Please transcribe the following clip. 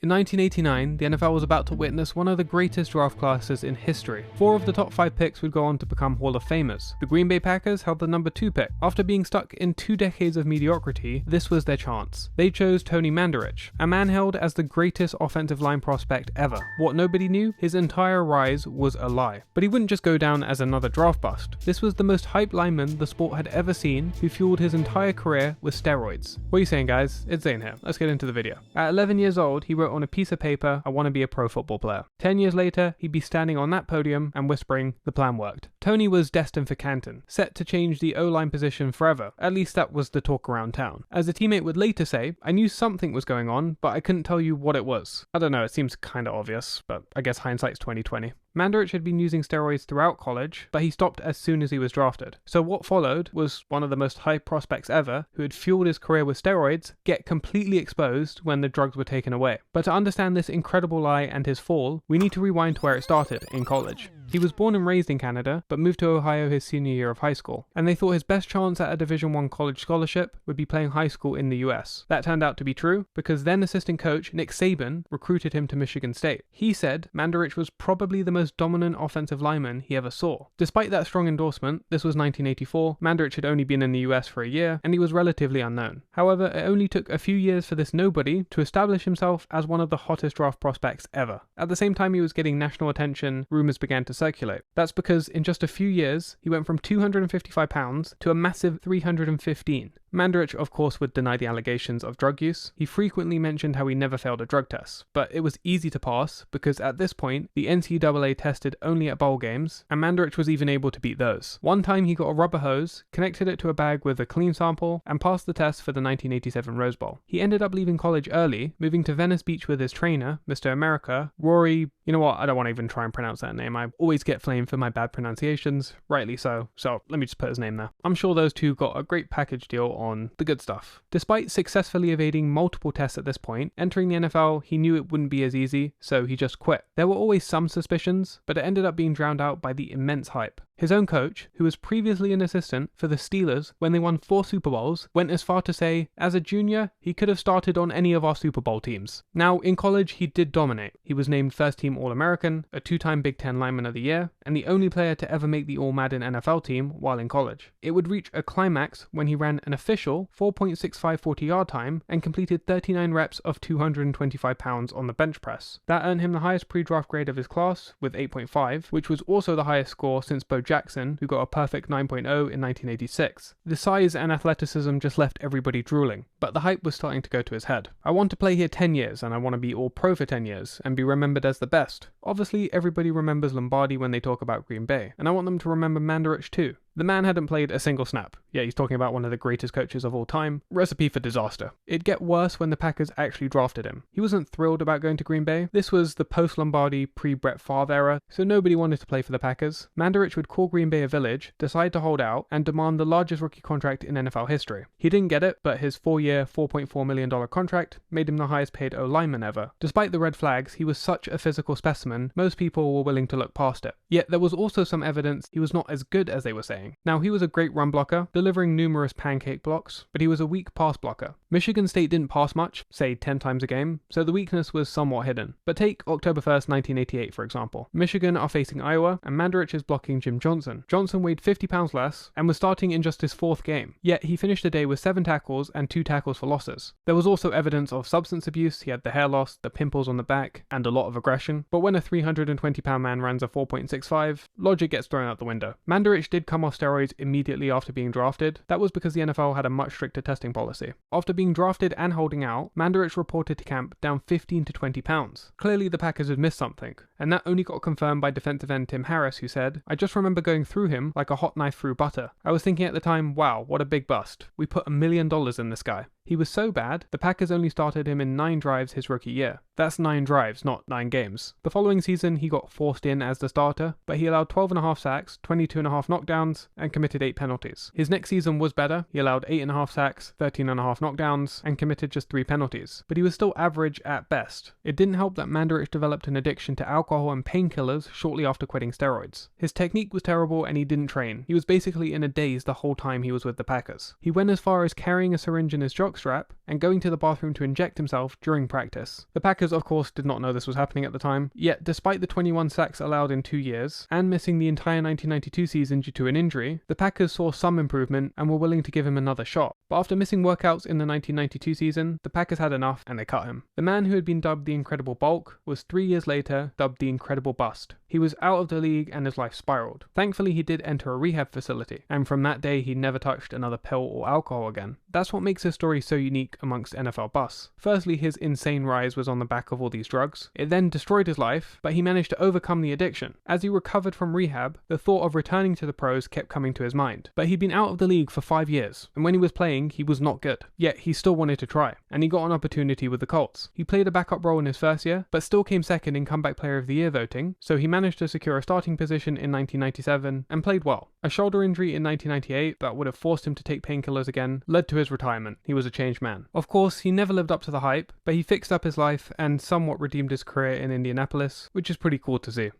In 1989, the NFL was about to witness one of the greatest draft classes in history. 4 of the top 5 picks would go on to become Hall of Famers. The Green Bay Packers held the number 2 pick. After being stuck in 2 decades of mediocrity, this was their chance. They chose Tony Mandarich, a man hailed as the greatest offensive line prospect ever. What nobody knew? His entire rise was a lie. But he wouldn't just go down as another draft bust. This was the most hyped lineman the sport had ever seen, who fueled his entire career with steroids. What are you saying, guys? It's Zane here. Let's get into the video. At 11 years old, he wrote on a piece of paper, "I want to be a pro football player." 10 years later, he'd be standing on that podium and whispering, "The plan worked." Tony was destined for Canton, set to change the O-line position forever. At least that was the talk around town. As a teammate would later say, "I knew something was going on, but I couldn't tell you what it was." I don't know, it seems kinda obvious, but I guess hindsight's 2020. Mandarich had been using steroids throughout college, but he stopped as soon as he was drafted. So what followed was one of the most hyped prospects ever, who had fueled his career with steroids, get completely exposed when the drugs were taken away. But to understand this incredible lie and his fall, we need to rewind to where it started, in college. He was born and raised in Canada, but moved to Ohio his senior year of high school, and they thought his best chance at a Division I college scholarship would be playing high school in the US. That turned out to be true, because then assistant coach Nick Saban recruited him to Michigan State. He said Mandarich was probably the most dominant offensive lineman he ever saw. Despite that strong endorsement, this was 1984, Mandarich had only been in the US for a year, and he was relatively unknown. However, it only took a few years for this nobody to establish himself as one of the hottest draft prospects ever. At the same time he was getting national attention, rumors began to circulate. That's because in just a few years, he went from 255 pounds to a massive 315. Mandarich, of course, would deny the allegations of drug use. He frequently mentioned how he never failed a drug test, but it was easy to pass because at this point, the NCAA tested only at bowl games, and Mandarich was even able to beat those. One time he got a rubber hose, connected it to a bag with a clean sample, and passed the test for the 1987 Rose Bowl. He ended up leaving college early, moving to Venice Beach with his trainer, Mr. America, Rory. You know what, I don't want to even try and pronounce that name. I always get flamed for my bad pronunciations, rightly so let me just put his name there. I'm sure those two got a great package deal on the good stuff. Despite successfully evading multiple tests at this point, entering the NFL, he knew it wouldn't be as easy, so he just quit. There were always some suspicions, but it ended up being drowned out by the immense hype. His own coach, who was previously an assistant for the Steelers when they won 4 Super Bowls, went as far to say, as a junior, he could have started on any of our Super Bowl teams. Now, in college, he did dominate. He was named first-team All-American, a 2-time Big Ten Lineman of the Year, and the only player to ever make the All-Madden NFL team while in college. It would reach a climax when he ran an official 4.65 40-yard time and completed 39 reps of 225 pounds on the bench press. That earned him the highest pre-draft grade of his class, with 8.5, which was also the highest score since Bo Jackson, who got a perfect 9.0 in 1986. The size and athleticism just left everybody drooling, but the hype was starting to go to his head. "I want to play here 10 years, and I want to be all pro for 10 years, and be remembered as the best." Obviously, everybody remembers Lombardi when they talk about Green Bay, and I want them to remember Mandarich too. The man hadn't played a single snap. Yeah, he's talking about one of the greatest coaches of all time. Recipe for disaster. It'd get worse when the Packers actually drafted him. He wasn't thrilled about going to Green Bay. This was the post-Lombardi, pre-Brett Favre era, so nobody wanted to play for the Packers. Mandarich would call Green Bay a village, decide to hold out, and demand the largest rookie contract in NFL history. He didn't get it, but his 4-year, $4.4 million contract made him the highest paid O-lineman ever. Despite the red flags, he was such a physical specimen, most people were willing to look past it. Yet there was also some evidence he was not as good as they were saying. Now, he was a great run blocker, delivering numerous pancake blocks, but he was a weak pass blocker. Michigan State didn't pass much, say 10 times a game, so the weakness was somewhat hidden. But take October 1st, 1988 for example. Michigan are facing Iowa, and Mandarich is blocking Jim Johnson. Johnson weighed 50 pounds less, and was starting in just his 4th game. Yet he finished the day with 7 tackles and 2 tackles for losses. There was also evidence of substance abuse. He had the hair loss, the pimples on the back, and a lot of aggression. But when a 320-pound man runs a 4.65, logic gets thrown out the window. Mandarich did come off steroids immediately after being drafted. That was because the NFL had a much stricter testing policy. After being drafted and holding out, Mandarich reported to camp down 15 to 20 pounds. Clearly the Packers had missed something, and that only got confirmed by defensive end Tim Harris, who said, "I just remember going through him like a hot knife through butter. I was thinking at the time, wow, what a big bust. We put $1 million in this guy." He was so bad, the Packers only started him in 9 drives his rookie year. That's 9 drives, not 9 games. The following season, he got forced in as the starter, but he allowed 12.5 sacks, 22.5 knockdowns, and committed 8 penalties. His next season was better. He allowed 8.5 sacks, 13.5 knockdowns, and committed just 3 penalties. But he was still average at best. It didn't help that Mandarich developed an addiction to alcohol and painkillers shortly after quitting steroids. His technique was terrible and he didn't train. He was basically in a daze the whole time he was with the Packers. He went as far as carrying a syringe in his jock jockstrap and going to the bathroom to inject himself during practice. The Packers, of course, did not know this was happening at the time, yet despite the 21 sacks allowed in 2 years, and missing the entire 1992 season due to an injury, the Packers saw some improvement and were willing to give him another shot. But after missing workouts in the 1992 season, the Packers had enough and they cut him. The man who had been dubbed the Incredible Bulk was 3 years later dubbed the Incredible Bust. He was out of the league and his life spiraled. Thankfully, he did enter a rehab facility, and from that day he never touched another pill or alcohol again. That's what makes his story so unique amongst NFL busts. Firstly, his insane rise was on the back of all these drugs. It then destroyed his life, but he managed to overcome the addiction. As he recovered from rehab, the thought of returning to the pros kept coming to his mind. But he'd been out of the league for 5 years, and when he was playing, he was not good. Yet he still wanted to try, and he got an opportunity with the Colts. He played a backup role in his first year, but still came second in Comeback Player of the Year voting, so he managed to secure a starting position in 1997 and played well. A shoulder injury in 1998 that would have forced him to take painkillers again led to his retirement. He was a changed man. Of course, he never lived up to the hype, but he fixed up his life and somewhat redeemed his career in Indianapolis, which is pretty cool to see.